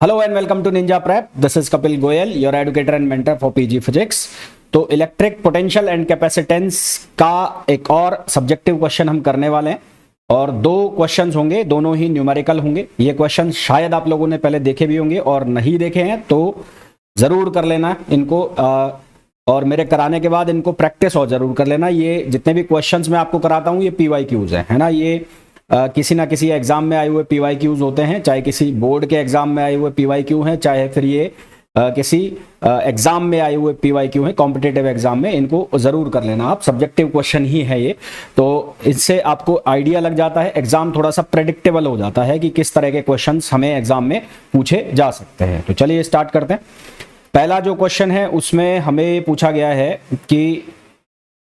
Hello and welcome to Ninja Prep. This is Kapil Goyal, your educator and mentor for PG physics. तो electric potential and capacitance का एक और subjective question हम करने वाले हैं और दो क्वेश्चंस होंगे, दोनों ही न्यूमेरिकल होंगे। ये क्वेश्चन शायद आप लोगों ने पहले देखे भी होंगे और नहीं देखे हैं तो ज़रूर कर लेना इनको, और मेरे कराने के बाद इनको प्रैक्टिस और ज़रूर कर लेना। ये जितने भी क्वेश्चंस मैं आपको कराता हूँ ये PYQs है ना। ये किसी ना किसी एग्जाम में आए हुए PYQs होते हैं, चाहे किसी बोर्ड के एग्जाम में आए हुए PYQ हैं, चाहे फिर ये किसी एग्जाम में आए हुए PYQ हैं, कॉम्पिटिटिव एग्जाम में। इनको जरूर कर लेना आप, सब्जेक्टिव क्वेश्चन ही है ये। तो इससे आपको आइडिया लग जाता है, एग्जाम थोड़ा सा प्रेडिक्टेबल हो जाता है कि किस तरह के क्वेश्चन हमें एग्जाम में पूछे जा सकते हैं। तो चलिए स्टार्ट करते हैं। पहला जो क्वेश्चन है उसमें हमें पूछा गया है कि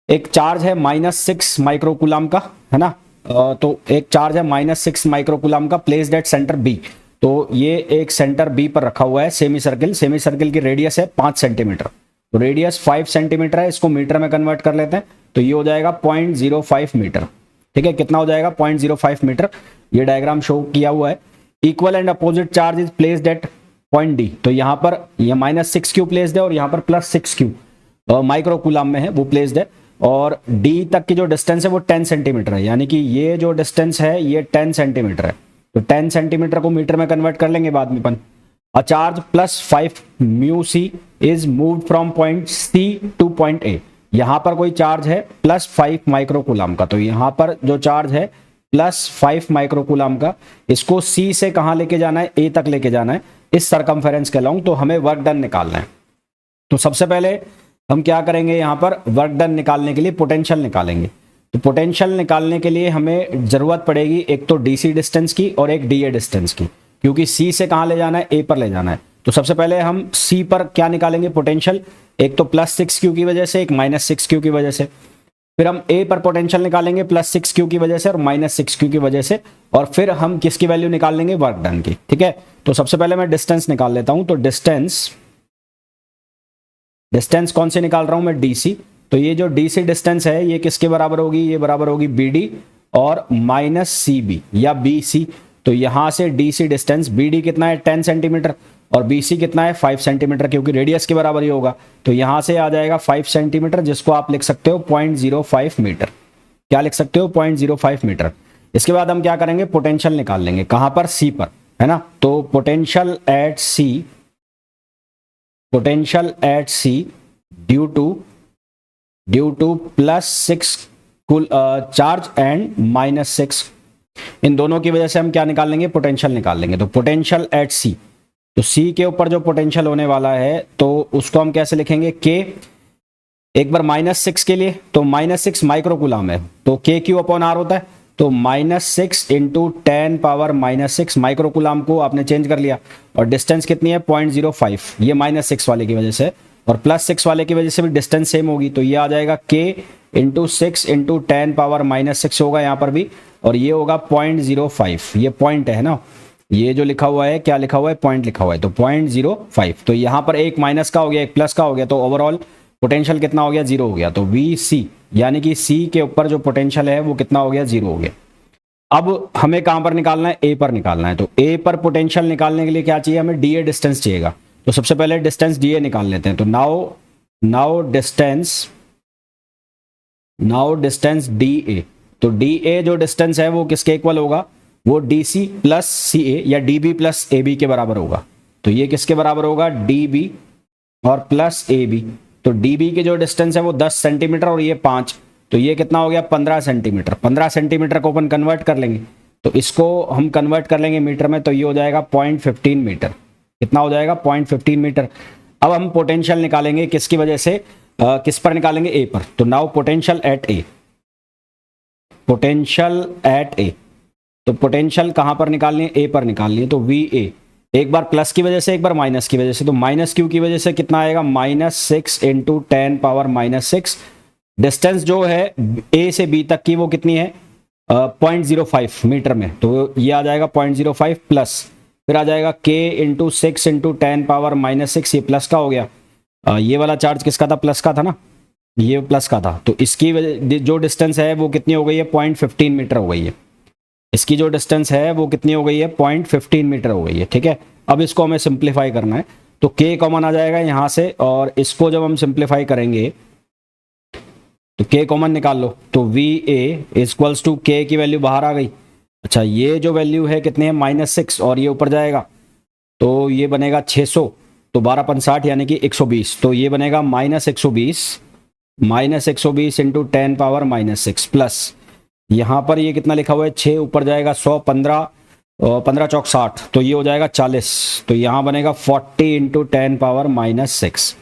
एक चार्ज है -6 माइक्रोकूलम का, है ना। तो एक चार्ज है -6 माइक्रोकूलम का, प्लेस्ड एट सेंटर बी। तो ये एक सेंटर बी पर रखा हुआ है सेमी सर्किल। सेमी सर्किल की रेडियस है 5 सेंटीमीटर, तो रेडियस 5 सेंटीमीटर है। इसको मीटर में कन्वर्ट कर लेते हैं तो ये हो जाएगा 0.05 मीटर। ठीक है, कितना हो जाएगा? 0.05 मीटर। ये डायग्राम शो किया हुआ है। Equal and opposite charge is placed at point D. तो यहाँ पर ये -6 क्यू प्लेस्ड है और यहाँ पर +6 क्यू माइक्रोकूलम में है, वो प्लेस्ड है। और D तक की जो डिस्टेंस है वो 10 सेंटीमीटर है, यानी कि ये जो डिस्टेंस है ये 10 सेंटीमीटर है। तो 10 सेंटीमीटर को मीटर में कन्वर्ट कर लेंगे बाद में अपन। A charge +5 mu C is moved from point C to point A। यहां पर कोई चार्ज है +5 माइक्रोकूलम का, तो यहां पर जो चार्ज है +5 माइक्रोकूलम का, इसको C से कहां लेके जाना है? A तक लेके जाना है, इस सरकमफेरेंस के अलोंग। तो हमें वर्क डन निकालना है। तो सबसे पहले हम क्या करेंगे, यहां पर वर्क डन निकालने के लिए पोटेंशियल निकालेंगे। तो पोटेंशियल निकालने के लिए हमें जरूरत पड़ेगी एक तो DC डिस्टेंस की और एक DA डिस्टेंस की, क्योंकि C से कहां ले जाना है? A पर ले जाना है। तो सबसे पहले हम C पर क्या निकालेंगे पोटेंशियल? एक तो +6 क्यू की वजह से, एक -6 क्यू की वजह से। फिर हम A पर पोटेंशियल निकालेंगे +6 क्यू की वजह से और -6 क्यू की वजह से। और फिर हम किसकी वैल्यू निकाल लेंगे? वर्क डन की। ठीक है, तो सबसे पहले मैं डिस्टेंस निकाल लेता हूं। तो डिस्टेंस कौन से निकाल रहा हूं मैं? DC। तो ये जो DC डिस्टेंस है ये किसके बराबर होगी? ये बराबर होगी BD और -CB या BC। तो यहां से DC डिस्टेंस, BD कितना है? 10 सेंटीमीटर और BC कितना है? 5 सेंटीमीटर, क्योंकि रेडियस के बराबर ही होगा। तो यहां से आ जाएगा 5 सेंटीमीटर, जिसको आप लिख सकते हो 0.05 मीटर। क्या लिख सकते हो? 0.05 मीटर। इसके बाद हम क्या करेंगे? पोटेंशियल निकाल लेंगे। कहां पर? C पर, है ना। तो potential at C due to +6 charge and -6, इन दोनों की वजह से हम क्या निकाल लेंगे? पोटेंशियल निकाल लेंगे। तो पोटेंशियल एट C, तो C के ऊपर जो पोटेंशियल होने वाला है तो उसको हम कैसे लिखेंगे? K। एक बार -6 के लिए, तो -6 माइक्रोकूलम है, तो KQ/R होता है। तो -6 इंटू 10⁻⁻6 माइक्रोकूलम को आपने चेंज कर लिया। और डिस्टेंस कितनी है? 0.05। ये -6 वाले की वजह से और +6 वाले की वजह से भी डिस्टेंस सेम होगी। तो ये आ जाएगा K इंटू 6 इंटू 10⁻⁻6 होगा यहाँ पर भी, और ये होगा 0.05। ये पॉइंट है ना, ये जो लिखा हुआ है, क्या लिखा हुआ है? पॉइंट लिखा हुआ है। तो 0.05। तो यहाँ पर एक माइनस का हो गया, एक प्लस का हो गया, तो ओवरऑल पोटेंशियल कितना हो गया? 0 हो गया। तो VC यानी कि C के ऊपर जो पोटेंशियल है वो कितना हो गया? 0 हो गया। अब हमें कहां पर निकालना है? A पर निकालना है। तो A पर पोटेंशियल निकालने के लिए क्या चाहिए हमें? DA डिस्टेंस चाहिएगा। तो सबसे पहले डिस्टेंस DA निकाल लेते हैं। तो नाउ डिस्टेंस DA। तो DA जो डिस्टेंस है वो किसके इक्वल होगा? वो DC प्लस CA या DB प्लस AB के बराबर होगा। तो ये किसके बराबर होगा? DB और प्लस AB। तो DB की जो डिस्टेंस है वो 10 सेंटीमीटर और ये 5, तो ये कितना हो गया? 15 सेंटीमीटर। 15 सेंटीमीटर को अपन कन्वर्ट कर लेंगे, तो इसको हम कन्वर्ट कर लेंगे मीटर में, तो ये हो जाएगा 0.15 मीटर। कितना हो जाएगा? 0.15 मीटर। अब हम पोटेंशियल निकालेंगे किसकी वजह से? किस पर निकालेंगे? A पर। तो नाउ पोटेंशियल एट A। तो पोटेंशियल कहां पर निकालनी है? A पर निकालनी है। तो VA, एक बार प्लस की वजह से, एक बार माइनस की वजह से। तो -Q की वजह से कितना आएगा? -6 इंटू 10⁻⁻6। डिस्टेंस जो है A से B तक की वो कितनी है? 0.05 मीटर में। तो ये आ जाएगा 0.05 प्लस, फिर आ जाएगा K इंटू 6 इंटू 10⁻⁻6। ये प्लस का हो गया। ये वाला चार्ज किसका था? प्लस का था ना, ये प्लस का था। तो इसकी वजह जो डिस्टेंस है वो कितनी हो गई है? 0.15 मीटर हो गई है। इसकी जो डिस्टेंस है वो कितनी हो गई है, 0.15 मीटर हो गई है, ठीक है। अब इसको हमें सिंप्लीफाई करना है, तो k कॉमन आ जाएगा यहाँ से, और इसको जब हम सिंप्लीफाई करेंगे तो k कॉमन निकाल लो, तो V A equals to k की वैल्यू बाहर आ गई। अच्छा, ये जो वैल्यू है कितनी है, -6, और ये ऊपर जाएगा तो ये बनेगा 600, तो 12×5 यानी कि 120, तो ये बनेगा -120 इंटू 10 पावर -6 प्लस यहाँ पर ये कितना लिखा हुआ है 6, ऊपर जाएगा 100, 15 और 15 चौक 60, तो ये हो जाएगा 40, तो यहाँ बनेगा 40 इंटू 10 पावर -6।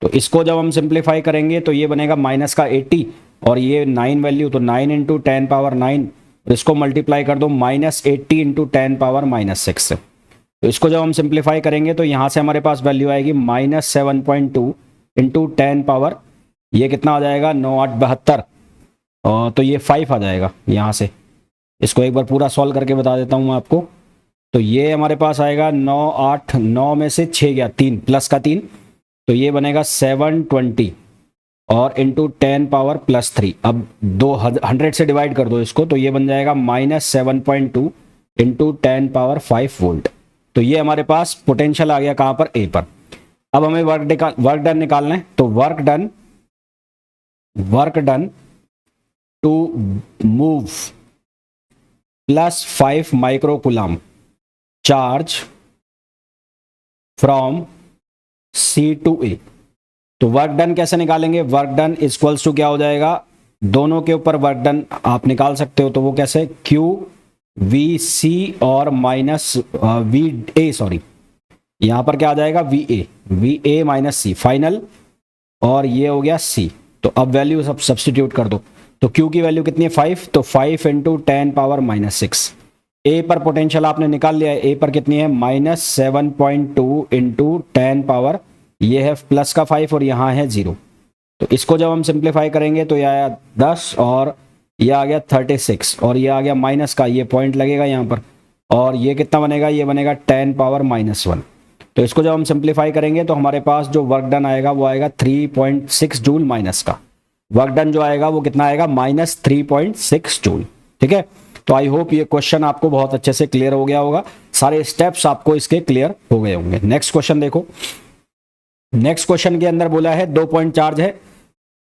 तो इसको जब हम सिंप्लीफाई करेंगे तो ये बनेगा माइनस का 80, और ये 9 वैल्यू, तो 9 इंटू 10 पावर 9, और इसको मल्टीप्लाई कर दो -80 इंटू 10 पावर -6 से। तो इसको जब हम सिंप्लीफाई करेंगे तो यहाँ से हमारे पास वैल्यू आएगी -7.2 इंटू 10 पावर, ये कितना आ जाएगा 9 8 72, तो ये 5 आ जाएगा यहाँ से। इसको एक बार पूरा सॉल्व करके बता देता हूँ मैं आपको। तो ये हमारे पास आएगा 9 8, 9 में से 6 गया 3, प्लस का 3, तो ये बनेगा 720 और इंटू 10 पावर +3। अब 100 से डिवाइड कर दो इसको, तो ये बन जाएगा -7.2 इंटू 10 पावर 5 वोल्ट। तो ये हमारे पास पोटेंशियल आ गया कहाँ पर, ए पर। अब हमें वर्क डन निकालना है, तो work done to move +5 microcoulomb charge from C to A. तो वर्क डन कैसे निकालेंगे, वर्क डन इक्वल्स टू क्या हो जाएगा, दोनों के ऊपर वर्क डन आप निकाल सकते हो, तो वो कैसे, Q वी सी और माइनस वी ए, सॉरी यहां पर क्या आ जाएगा V A minus C final, और ये हो गया C। तो अब वैल्यू सब सब्सटीट्यूट कर दो, तो Q की वैल्यू कितनी है 5, तो 5 इंटू 10 पावर -6। ए पर पोटेंशियल आपने निकाल लिया है, ए पर कितनी है -7.2 इंटू 10 पावर, ये है प्लस का 5 और यहाँ है 0। तो इसको जब हम सिंप्लीफाई करेंगे तो ये आया 10 और ये आ गया 36, और ये आ गया माइनस का, ये पॉइंट लगेगा यहाँ पर, और ये कितना बनेगा, ये बनेगा 10 पावर -1। तो इसको जब हम सिंप्लीफाई करेंगे तो हमारे पास जो वर्क डन आएगा वो आएगा 3.6 जूल, माइनस का वर्क डन जो आएगा वो कितना आएगा -3.6 जूल, ठीक है। तो आई होप ये क्वेश्चन आपको बहुत अच्छे से क्लियर हो गया होगा, सारे स्टेप्स आपको इसके क्लियर हो गए होंगे। नेक्स्ट क्वेश्चन देखो। नेक्स्ट क्वेश्चन के अंदर बोला है 2 पॉइंट चार्ज है,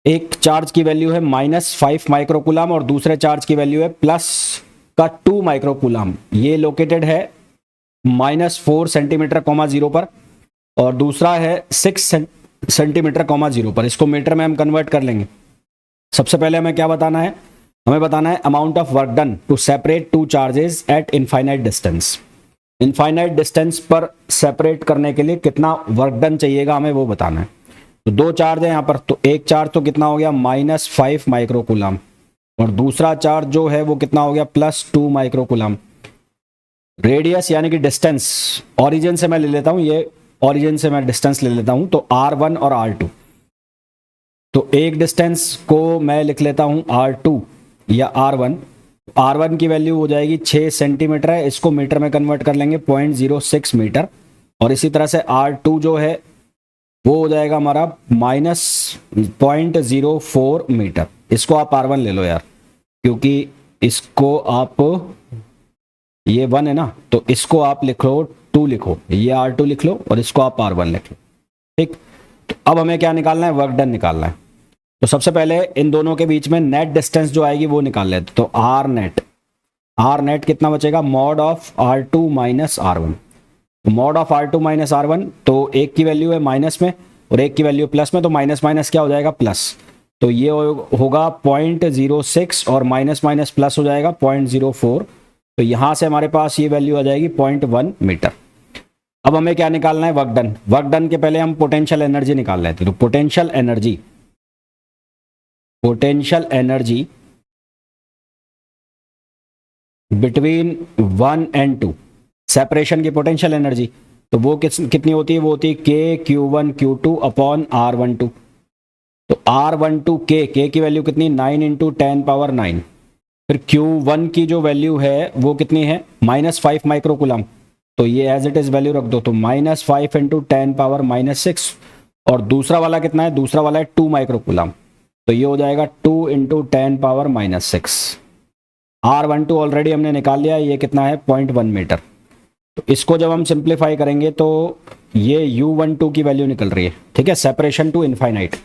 एक चार्ज की वैल्यू है -5 माइक्रोकूलम और दूसरे चार्ज की वैल्यू है +2 माइक्रोकूलम। ये लोकेटेड है -4 सेंटीमीटर, 0 पर, और दूसरा है 6 सेंटीमीटर, 0 पर। इसको मीटर में हम कन्वर्ट कर लेंगे। सबसे पहले हमें क्या बताना है, हमें बताना है amount of work done to separate two charges at infinite distance. Infinite distance पर सेपरेट करने के लिए कितना वर्क डन चाहिएगा हमें वो बताना है। तो दो चार्ज है यहाँ पर, तो एक चार्ज तो कितना हो गया -5 माइक्रोकूलम, और दूसरा चार्ज जो है वो कितना हो गया +2 माइक्रोकूलम। रेडियस यानी कि डिस्टेंस, ओरिजिन से मैं ले लेता हूँ, ये ओरिजिन से मैं डिस्टेंस ले लेता हूँ, तो R1 और R2। तो एक डिस्टेंस को मैं लिख लेता हूँ R2 या R1। R1 की वैल्यू हो जाएगी 6 सेंटीमीटर है, इसको मीटर में कन्वर्ट कर लेंगे 0.06 मीटर, और इसी तरह से R2 जो है वो हो जाएगा हमारा -0.04 मीटर। इसको आप R1 ले लो यार, क्योंकि इसको आप, ये 1 है ना, तो इसको आप लिखो 2 लिखो, ये R2 लिख लो और इसको आप R1 लिख लो, ठीक। तो अब हमें क्या निकालना है, वर्क डन निकालना है। तो सबसे पहले इन दोनों के बीच में नेट डिस्टेंस जो आएगी वो निकाल लेते। तो आर नेट कितना बचेगा, mod of R2 minus R1। तो mod of R2 minus R1, तो एक की वैल्यू है माइनस में और एक की वैल्यू प्लस में, तो माइनस माइनस क्या हो जाएगा प्लस, तो ये होगा 0.06 और माइनस माइनस प्लस हो जाएगा 0.04। तो यहाँ से हमारे पास ये वैल्यू आ जाएगी 0.1 मीटर। अब हमें क्या निकालना है, वर्क डन। वर्क डन के पहले हम पोटेंशियल एनर्जी निकाल लेते हैं। तो potential energy between 1 and 2, separation की पोटेंशियल एनर्जी, तो वो कितनी होती है, वो होती है KQ1Q2 अपॉन R12। तो R12 K की वैल्यू कितनी, 9 इंटू 10 पावर 9। फिर Q1 की जो वैल्यू है वो कितनी है, -5 माइक्रोकूलम, तो ये एज इट इज वैल्यू रख दो, तो -5 इंटू 10 पावर -6। और दूसरा वाला कितना है, दूसरा वाला है 2 माइक्रोकूलम, तो ये हो जाएगा 2 इंटू 10 पावर -6। R12 ऑलरेडी हमने निकाल लिया, ये कितना है 0.1 मीटर। तो इसको जब हम सिंप्लीफाई करेंगे तो ये U12 की वैल्यू निकल रही है, ठीक है, सेपरेशन टू इनफाइनाइट।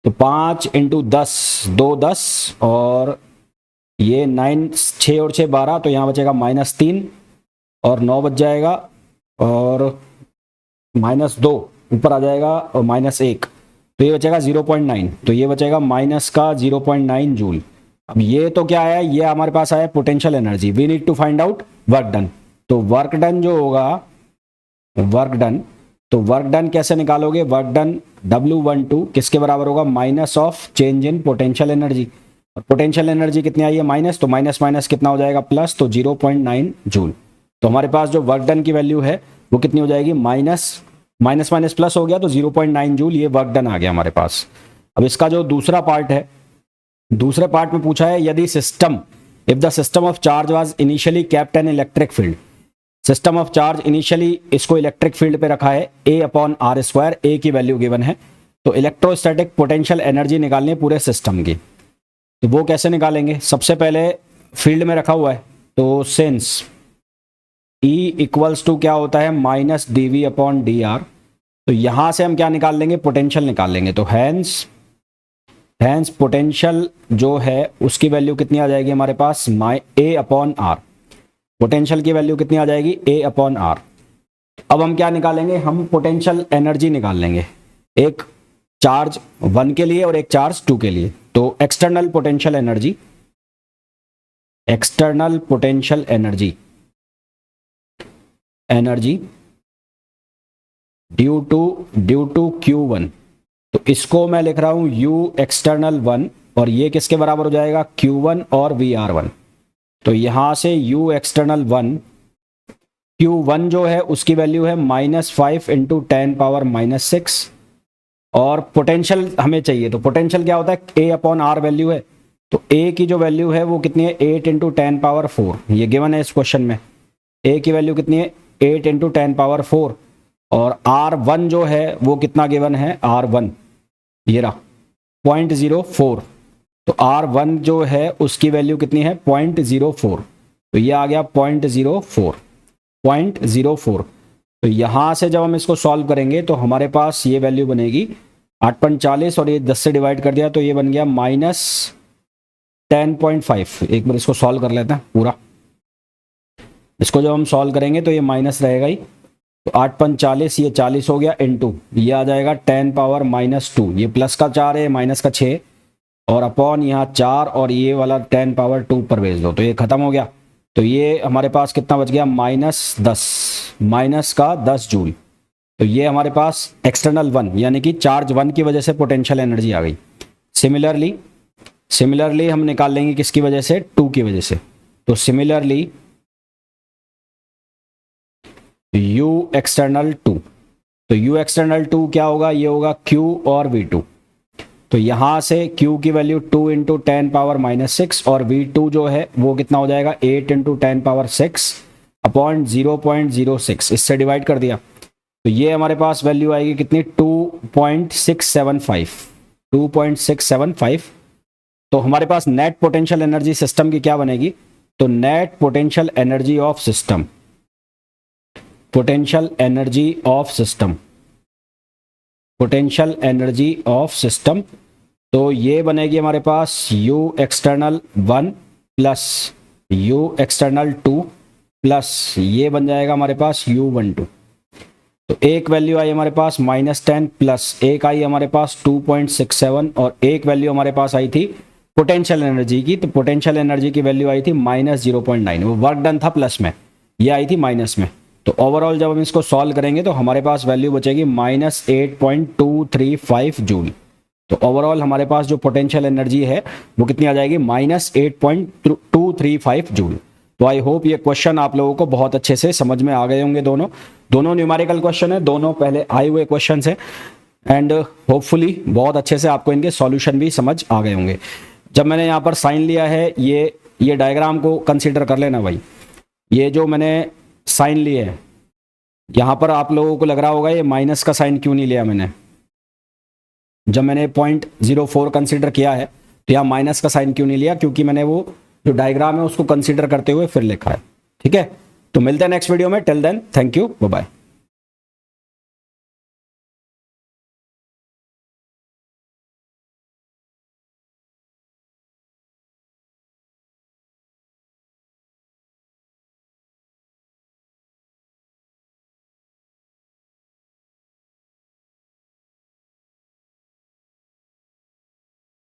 तो 5 इंटू 10, 2 10 और ये 9, 6 और 6 12, तो यहाँ बचेगा -3 और 9 बच जाएगा और -2 ऊपर आ जाएगा और -1, तो ये बचेगा 0.9। तो ये बचेगा माइनस का 0.9 जूल। अब ये तो क्या आया, ये हमारे पास आया potential energy. We need to find out work done. तो वर्क डन जो होगा, वर्क डन, तो वर्क डन कैसे निकालोगे? वर्क डन W12 किसके बराबर होगा? Minus of change in potential energy. और पोटेंशियल एनर्जी कितनी आई है? माइनस, तो माइनस माइनस कितना हो जाएगा? प्लस, तो 0.9 जूल। तो हमारे पास जो वर्क डन की वैल्यू है वो कितनी हो जाएगी? माइनस माइनस प्लस हो गया, तो 0.9 जूल ये वर्क डन आ गया हमारे पास। अब इसका जो दूसरा पार्ट है, दूसरे पार्ट में पूछा है यदि system, if the system of charge was initially kept an electric field, system of charge initially इसको इलेक्ट्रिक फील्ड पे रखा है A/r², ए की वैल्यू गिवन है। तो इलेक्ट्रोस्टैटिक पोटेंशियल एनर्जी निकालनी है पूरे सिस्टम की। तो वो कैसे निकालेंगे? सबसे पहले फील्ड में रखा हुआ है, तो सिंस E इक्वल्स टू क्या होता है? -dV/dr। तो यहां से हम क्या निकाल लेंगे? पोटेंशियल निकाल लेंगे। तो हैंस पोटेंशियल जो है उसकी वैल्यू कितनी आ जाएगी हमारे पास? A/r। पोटेंशियल की वैल्यू कितनी आ जाएगी? A/r। अब हम क्या निकालेंगे? हम पोटेंशियल एनर्जी निकाल लेंगे, एक चार्ज 1 के लिए और एक चार्ज 2 के लिए। तो external potential energy, external potential energy due to Q1, तो इसको मैं लिख रहा हूं U एक्सटर्नल 1, और ये किसके बराबर हो जाएगा? Q1 और VR1। तो यहां से U एक्सटर्नल 1, Q1 जो है उसकी वैल्यू है -5 इंटू 10⁻⁻⁶, और पोटेंशियल हमें चाहिए। तो पोटेंशियल क्या होता है? A/r वैल्यू है। तो A की जो वैल्यू है वो कितनी है? 8 इंटू 10⁻⁴, ये गिवन है इस क्वेश्चन में। A की वैल्यू कितनी है? 8 इंटू 10⁻⁴। और R1 जो है वो कितना गिवन है? R1 ये रहा 0.04। तो R1 जो है उसकी वैल्यू कितनी है? 0.04। तो ये आ गया 0.04। तो यहां से जब हम इसको सॉल्व करेंगे तो हमारे पास ये वैल्यू बनेगी 8.40, और ये 10 से डिवाइड कर दिया तो ये बन गया -10.5। एक बार इसको सॉल्व कर लेते हैं पूरा। इसको जब हम सॉल्व करेंगे तो ये माइनस रहेगा ही, तो 8.40 ये 40 हो गया, इनटू ये आ जाएगा 10⁻⁻2, ये प्लस का 4 है, माइनस का 6, और अपॉन यहाँ 4, और ये वाला 10⁻2 पर भेज दो, तो ये खत्म हो गया। तो ये हमारे पास कितना बच गया? -10, माइनस का 10 जूल। तो ये हमारे पास एक्सटर्नल 1 यानी कि चार्ज 1 की वजह से पोटेंशियल एनर्जी आ गई। सिमिलरली हम निकाल लेंगे किसकी वजह से? 2 की वजह से। तो सिमिलरली U एक्सटर्नल 2, तो U एक्सटर्नल 2 क्या होगा? ये होगा Q और V2। तो यहां से Q की वैल्यू 2 इंटू 10⁻⁻⁶, और V2 जो है वो कितना हो जाएगा? 8 इंटू 10⁻⁶ अपॉन 0.06, इससे डिवाइड कर दिया। तो ये हमारे पास वैल्यू आएगी कितनी? 2.675। तो हमारे पास नेट पोटेंशियल एनर्जी सिस्टम की क्या बनेगी? तो net potential energy of system, potential energy of system, तो ये बनेगी हमारे पास U external 1 plus U external 2 plus ये बन जाएगा हमारे पास U12। तो एक वैल्यू आई हमारे पास -10 प्लस एक आई हमारे पास 2.67, और एक वैल्यू हमारे पास आई थी पोटेंशियल एनर्जी की। तो पोटेंशियल एनर्जी की वैल्यू आई थी -0.9, वो वर्क डन था प्लस में, ये आई थी माइनस में। तो ओवरऑल जब हम इसको सॉल्व करेंगे तो हमारे पास वैल्यू बचेगी -8.235 जूल। तो ओवरऑल हमारे पास जो पोटेंशियल एनर्जी है वो कितनी आ जाएगी? -8.235 जूल। तो आई होप ये क्वेश्चन आप लोगों को बहुत अच्छे से समझ में आ गए होंगे। दोनों न्यूमेरिकल क्वेश्चन है, दोनों पहले आए हुए क्वेश्चन है, एंड होपफुली बहुत अच्छे से आपको इनके सॉल्यूशन भी समझ आ गए होंगे। जब मैंने यहाँ पर साइन लिया है, ये डायग्राम को कंसीडर कर लेना भाई। ये जो मैंने साइन लिए है, यहाँ पर आप लोगों को लग रहा होगा ये माइनस का साइन क्यों नहीं लिया मैंने। जब मैंने 0.04 कंसीडर किया है तो यहाँ माइनस का साइन क्यों नहीं लिया? क्योंकि मैंने वो जो डायग्राम है उसको कंसीडर करते हुए फिर लिखा है। ठीक है, तो मिलते हैं नेक्स्ट वीडियो में। Till then thank you, bye bye.